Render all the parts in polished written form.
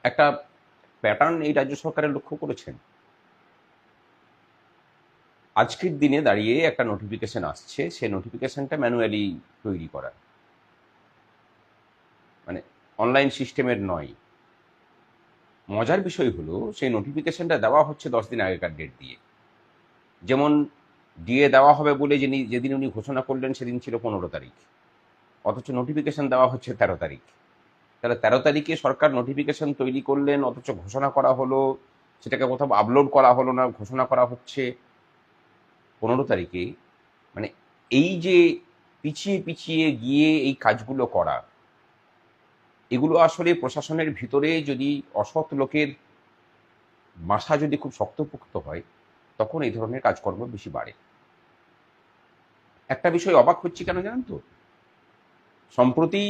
একটা প্যাটার্ন এই রাজ্য সরকারের লক্ষ্য করেছেন। আজকের দিনে দাঁড়িয়ে একটা নোটিফিকেশন আসছে, সেই নোটিফিকেশনটা ম্যানুয়ালি তৈরি করা, মানে অনলাইন সিস্টেমের নয়। মজার বিষয় হলো সেই নোটিফিকেশনটা দেওয়া হচ্ছে 10 দিন আগেকার ডেট দিয়ে। যেমন ডিএ দেওয়া হবে বলে যেদিন উনি ঘোষণা করলেন সেদিন ছিল 15 তারিখ, অথচ নোটিফিকেশন দেওয়া হচ্ছে 13 তারিখ। তাহলে 13 তারিখে সরকার নোটিফিকেশন তৈরি করলেন, অথচ ঘোষণা করা হলো, সেটাকে কোথাও আপলোড করা হলো না, ঘোষণা করা হচ্ছে 15 তারিখে। মানে এই যে পিছিয়ে পিছিয়ে গিয়ে এই কাজগুলো করা, এগুলো আসলে প্রশাসনের ভিতরে যদি অসৎ লোকের বাসা যদি খুব শক্তপোক্ত হয়, তখন এই ধরনের কাজকর্ম বেশি বাড়ে। একটা বিষয় অবাক হচ্ছে কেন জানেন তো, সম্প্রতি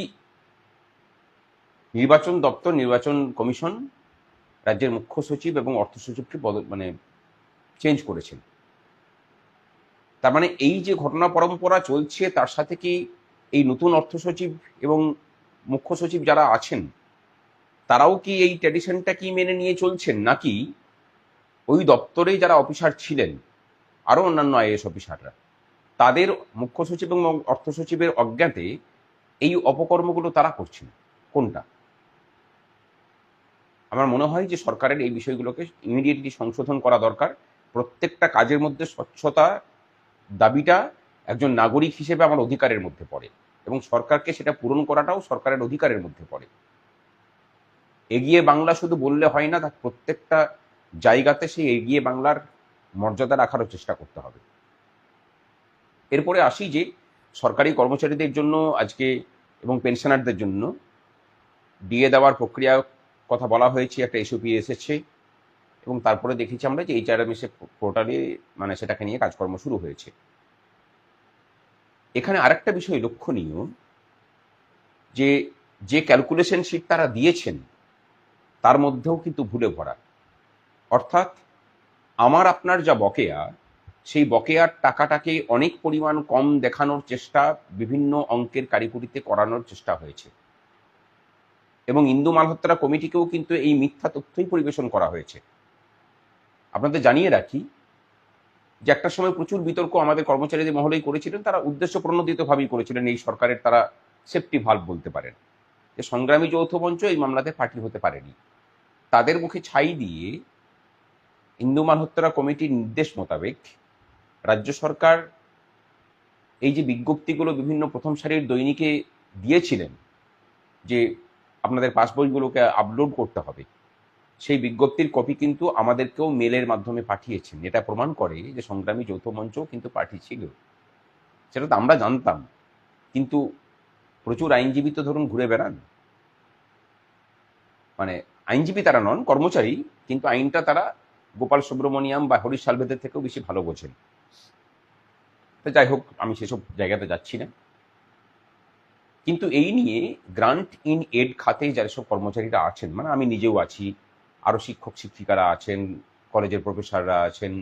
নির্বাচন দপ্তর, নির্বাচন কমিশন রাজ্যের মুখ্য সচিব এবং অর্থ সচিবকে চেঞ্জ করেছেন। তার মানে এই যে ঘটনা পরম্পরা চলছে, তার সাথে কি এই নতুন অর্থ সচিব এবং মুখ্য সচিব যারা আছেন তারাও কি এই ট্র্যাডিশনটা কি মেনে নিয়ে চলছেন, নাকি ওই দপ্তরে যারা অফিসার ছিলেন, আরও অন্যান্য আইএএস অফিসাররা, তাদের মুখ্য সচিব এবং অর্থ সচিবের অজ্ঞাতে এই অপকর্মগুলো তারা করছেন? কোনটা? আমার মনে হয় যে সরকারের এই বিষয়গুলোকে ইমিডিয়েটলি সংশোধন করা দরকার। প্রত্যেকটা কাজের মধ্যে স্বচ্ছতা দাবিটা একজন নাগরিক হিসেবে আমার অধিকারের মধ্যে পড়ে, এবং সরকারকে সেটা পূরণ করাটাও সরকারের অধিকারের মধ্যে পড়ে। এগিয়ে বাংলা শুধু বললে হয় না, তার প্রত্যেকটা জায়গাতে সেই এগিয়ে বাংলার মর্যাদা রাখারও চেষ্টা করতে হবে। এরপরে আসি যে সরকারি কর্মচারীদের জন্য আজকে এবং পেনশনারদের জন্য ডিএ দেওয়ার প্রক্রিয়া কথা বলা হয়েছে, একটা এসওপি এসেছে, এবং তারপরে দেখেছি আমরা যে এইচআরএমএস পোর্টালে মানে সেটাকে নিয়ে কাজকর্ম শুরু হয়েছে। এখানে আরেকটা বিষয় লক্ষণীয়, যে যে ক্যালকুলেশন শিট তারা দিয়েছেন তার মধ্যেও কিন্তু ভুলে ভরা। অর্থাৎ আমার আপনার যা বকেয়া, সেই বকেয়ার টাকাটাকে অনেক পরিমাণ কম দেখানোর চেষ্টা বিভিন্ন অঙ্কের কারিকুরিতে করানোর চেষ্টা হয়েছে, এবং ইন্দু মালহোত্রা কমিটিকেও কিন্তু এই মিথ্যা তথ্যই পরিবেশন করা হয়েছে। আপনাদের জানিয়ে রাখি যে একটা সময় প্রচুর বিতর্ক আমাদের কর্মচারীদের মহলেই করেছিলেন, তারা উদ্দেশ্য প্রণোদিতভাবেই করেছিলেন, এই সরকারের তারা সেফটি ভাল্ব বলতে পারেন, যে সংগ্রামী যৌথ মঞ্চ এই মামলাতে পার্টি হতে পারেনি। তাদের মুখে ছাই দিয়ে ইন্দু মালহোত্রা কমিটির নির্দেশ মোতাবেক রাজ্য সরকার এই যে বিজ্ঞপ্তিগুলো বিভিন্ন প্রথম সারির দৈনিকে দিয়েছিলেন, যে আপনাদের পাসবইগুলোকে আপলোড করতে হবে, সেই বিজ্ঞপ্তির কপি কিন্তু আমাদেরকেও মেলের মাধ্যমে পাঠিয়েছেন। এটা প্রমাণ করে যে সংগ্রামী যৌথ মঞ্চ কিন্তু পার্টি ছিল। সেটা তো আমরা জানতাম, কিন্তু প্রচুর আইনজীবী তো ধরুন ঘুরে বেড়ান, মানে আইনজীবী তারা নন, কর্মচারী, কিন্তু আইনটা তারা গোপাল সুব্রমণিয়াম বা হরিশ সালভেদের থেকেও বেশি ভালো বোঝেন। তো যাই হোক, আমি সেসব জায়গাতে যাচ্ছি না। কিন্তু এই নিয়ে গ্রান্ট ইন এড খাতে যারা সব কর্মচারীরা আছেন, মানে আমি নিজেও আছি, আরও শিক্ষক শিক্ষিকারা আছেন, কলেজের প্রফেসররা আছেন,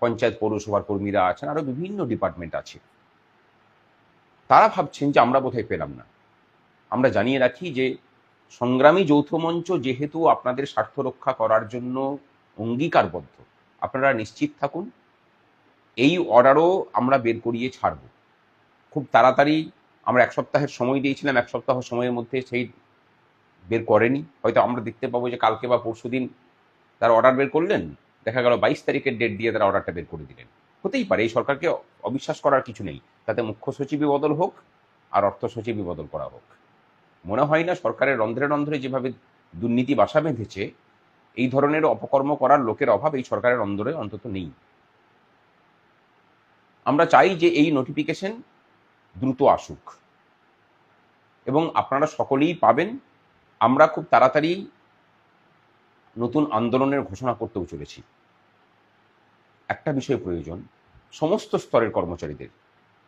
পঞ্চায়েত পৌরসভার কর্মীরা আছেন, আরও বিভিন্ন ডিপার্টমেন্ট আছে, তারা ভাবছেন যে আমরা বোধহয় পেলাম না। আমরা জানিয়ে রাখি যে সংগ্রামী যৌথ মঞ্চ যেহেতু আপনাদের স্বার্থ রক্ষা করার জন্য অঙ্গীকারবদ্ধ, আপনারা নিশ্চিত থাকুন এই অর্ডারও আমরা বের করিয়ে ছাড়ব খুব তাড়াতাড়ি। আমরা 1 সপ্তাহের সময় দিয়েছিলাম, 1 সপ্তাহ সময়ের মধ্যে সেই বের করেনি। হয়তো আমরা দেখতে পাবো যে কালকে বা পরশু দিন তারা অর্ডার বের করলেন, দেখা গেল 22 তারিখের ডেট দিয়ে তারা অর্ডারটা বের করে দিলেন। হতেই পারে, এই সরকারকে অবিশ্বাস করার কিছু নেই, তাতে মুখ্য সচিবই বদল হোক আর অর্থ সচিবই বদল করা হোক। মনে হয় না সরকারের রন্ধ্রে রন্ধ্রে যেভাবে দুর্নীতি বাসা বেঁধেছে, এই ধরনের অপকর্ম করার লোকের অভাব এই সরকারের অন্দরে অন্তত নেই। আমরা চাই যে এই নোটিফিকেশন দ্রুত আসুক, এবং আপনারা সকলেই পাবেন। আমরা খুব তাড়াতাড়ি নতুন আন্দোলনের ঘোষণা করতেও চলেছি। একটা বিষয় প্রয়োজন, সমস্ত স্তরের কর্মচারীদের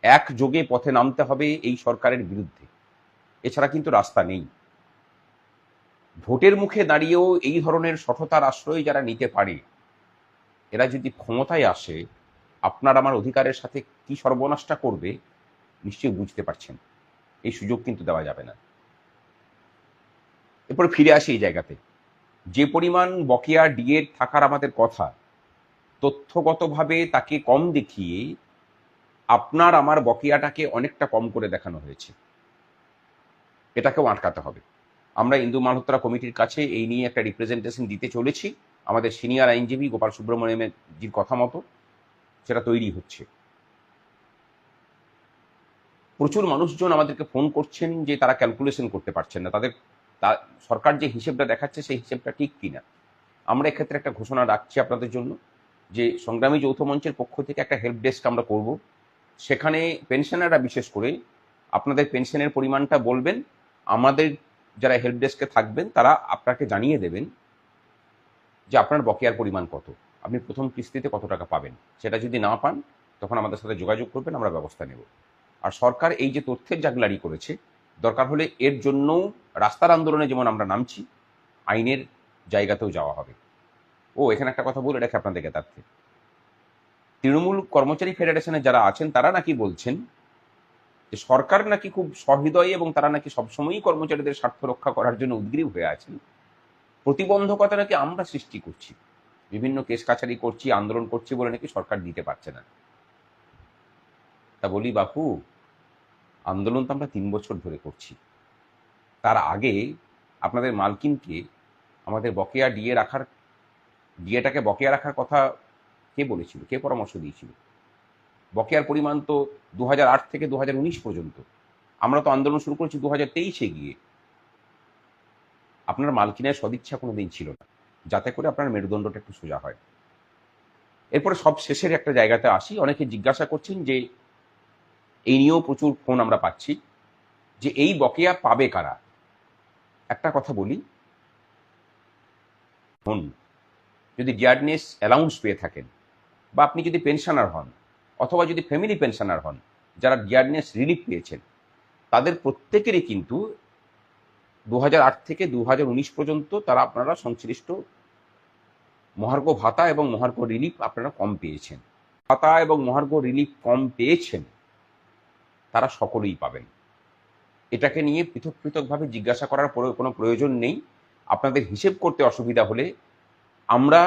একযোগে পথে নামতে হবে এই সরকারের বিরুদ্ধে, এছাড়া কিন্তু রাস্তা নেই। ভোটের মুখে দাঁড়িয়েও এই ধরনের সঠতার আশ্রয় যারা নিতে পারে, এরা যদি ক্ষমতায় আসে আপনার আমার অধিকারের সাথে কি সর্বনাশটা করবে নিশ্চয়ই বুঝতে পারছেন। এই সুযোগ কিন্তু দেওয়া যাবে না। এরপরে ফিরে আসি এই জায়গাতে, যে পরিমাণ বকেয়া ডিএ থাকার আমাদের কথা, তথ্যগতভাবে তাকে কম দেখিয়ে আপনার আমার বকেয়াটাকে অনেকটা কম করে দেখানো হয়েছে। এটাকেও আটকাতে হবে। আমরা ইন্দু মালহোত্রা কমিটির কাছে এই নিয়ে একটা রিপ্রেজেন্টেশন দিতে চলেছি। আমাদের সিনিয়র আইনজীবী গোপাল সুব্রমণিয়ামের জির কথা মতো সেটা তৈরি হচ্ছে। প্রচুর মানুষজন আমাদেরকে ফোন করছেন যে তারা ক্যালকুলেশন করতে পারছেন না, তাদের সরকার যে হিসেবটা দেখাচ্ছে সেই হিসেবটা ঠিক কিনা। আমরা এক্ষেত্রে একটা ঘোষণা রাখছি আপনাদের জন্য যে সংগ্রামী যৌথ মঞ্চের পক্ষ থেকে একটা হেল্প ডেস্ক আমরা করব। সেখানে পেনশনাররা বিশেষ করে আপনাদের পেনশনের পরিমাণটা বলবেন, আমাদের যারা হেল্প ডেস্কে থাকবেন তারা আপনাকে জানিয়ে দেবেন যে আপনার বকেয়ার পরিমাণ কত, আপনি প্রথম কিস্তিতে কত টাকা পাবেন। সেটা যদি না পান তখন আমাদের সাথে যোগাযোগ করবেন, আমরা ব্যবস্থা নেব। আর সরকার এই যে তথ্যের জাগলারি করেছে, দরকার হলে এর জন্যও রাস্তার আন্দোলনে যেমন আমরা নামছি, আইনের জায়গাতেও যাওয়া হবে। এখানে একটা কথা বলে রাখি আপনাদের জ্ঞাতার্থে, তৃণমূল কর্মচারী ফেডারেশনে যারা আছেন তারা নাকি বলছেন যে সরকার নাকি খুব সহৃদয় এবং তারা নাকি সবসময়ই কর্মচারীদের স্বার্থ রক্ষা করার জন্য উদ্গ্রীব হয়ে আছেন। প্রতিবন্ধকতা নাকি আমরা সৃষ্টি করছি, বিভিন্ন কেস কাছারি করছি, আন্দোলন করছি বলে নাকি সরকার দিতে পারছে না। তা বলি বাপু, আন্দোলন তো আমরা 3 বছর ধরে করছি। তার আগে আপনাদের মালকিনকে আমাদের বকেয়া ডিএটাকে বকেয়া রাখার কথা কে বলেছিল, কে পরামর্শ দিয়েছিল? বকেয়ার পরিমাণ তো 2008 থেকে 2019 পর্যন্ত। আমরা তো আন্দোলন শুরু করেছি 2023-এ গিয়ে। আপনার মালকিনের সদিচ্ছা কোনোদিন ছিল না যাতে করে আপনার মেরুদণ্ডটা একটু সোজা হয়। এরপরে সব শেষের একটা জায়গাতে আসি, অনেকে জিজ্ঞাসা করছেন যে এই নিয়েও প্রচুর ফোন আমরা পাচ্ছি যে এই বকেয়া পাবে কারা। একটা কথা বলি, ফোন যদি ডিয়ারনেস অ্যালাউন্স পেয়ে থাকেন, বা আপনি যদি পেনশনার হন, অথবা যদি ফ্যামিলি পেনশনার হন, যারা ডিয়ারনেস রিলিফ পেয়েছেন, তাদের প্রত্যেকেরই কিন্তু 2008 থেকে 2019 পর্যন্ত তারা আপনারা সংশ্লিষ্ট মহার্ঘ ভাতা এবং মহার্ঘ রিলিফ আপনারা কম পেয়েছেন। ভাতা এবং মহার্ঘ রিলিফ কম পেয়েছেন তারা সকলেই পাবেন। এটাকে নিয়ে পৃথক পৃথকভাবে জিজ্ঞাসা করার কোনো প্রয়োজন নেই। আপনাদের হিসেব করতে অসুবিধা হলে আমরা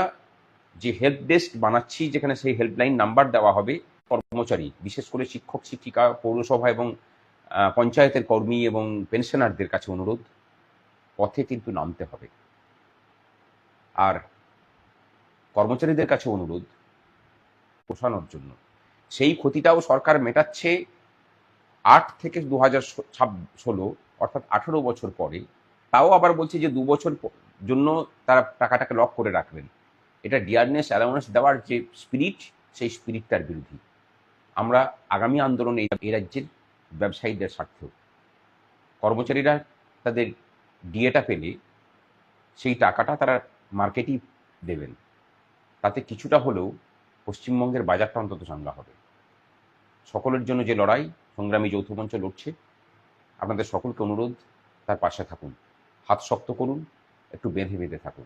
যে হেল্প ডেস্ক বানাচ্ছি, যেখানে সেই হেল্পলাইন নাম্বার দেওয়া হবে, কর্মচারী বিশেষ করে শিক্ষক শিক্ষিকা, পৌরসভা এবং পঞ্চায়েতের কর্মী এবং পেনশনারদের কাছে অনুরোধ, পথে কিন্তু নামতে হবে। আর কর্মচারীদের কাছে অনুরোধ, পোষানোর জন্য সেই ক্ষতিটাও সরকার মেটাচ্ছে 8 থেকে 2016, অর্থাৎ 18 বছর পরে। তাও আবার বলছে যে 2 বছর জন্য তারা টাকাটাকে লক করে রাখবেন। এটা ডিয়ারনেস অ্যালাউন্স দেওয়ার যে স্পিরিট, সেই স্পিরিটটার বিরোধী। আমরা আগামী আন্দোলনে এই রাজ্যের ব্যবসায়ীদের স্বার্থেও, কর্মচারীরা তাদের ডিএটা পেলে সেই টাকাটা তারা মার্কেটেই দেবেন, তাতে কিছুটা হলেও পশ্চিমবঙ্গের বাজারটা অন্তত চাঙ্গা হবে। সকলের জন্য যে লড়াই সংগ্রামী যৌথ মঞ্চ লড়ছে, আপনাদের সকলকে অনুরোধ তার পাশে থাকুন, হাত শক্ত করুন, একটু বেঁধে বেঁধে থাকুন।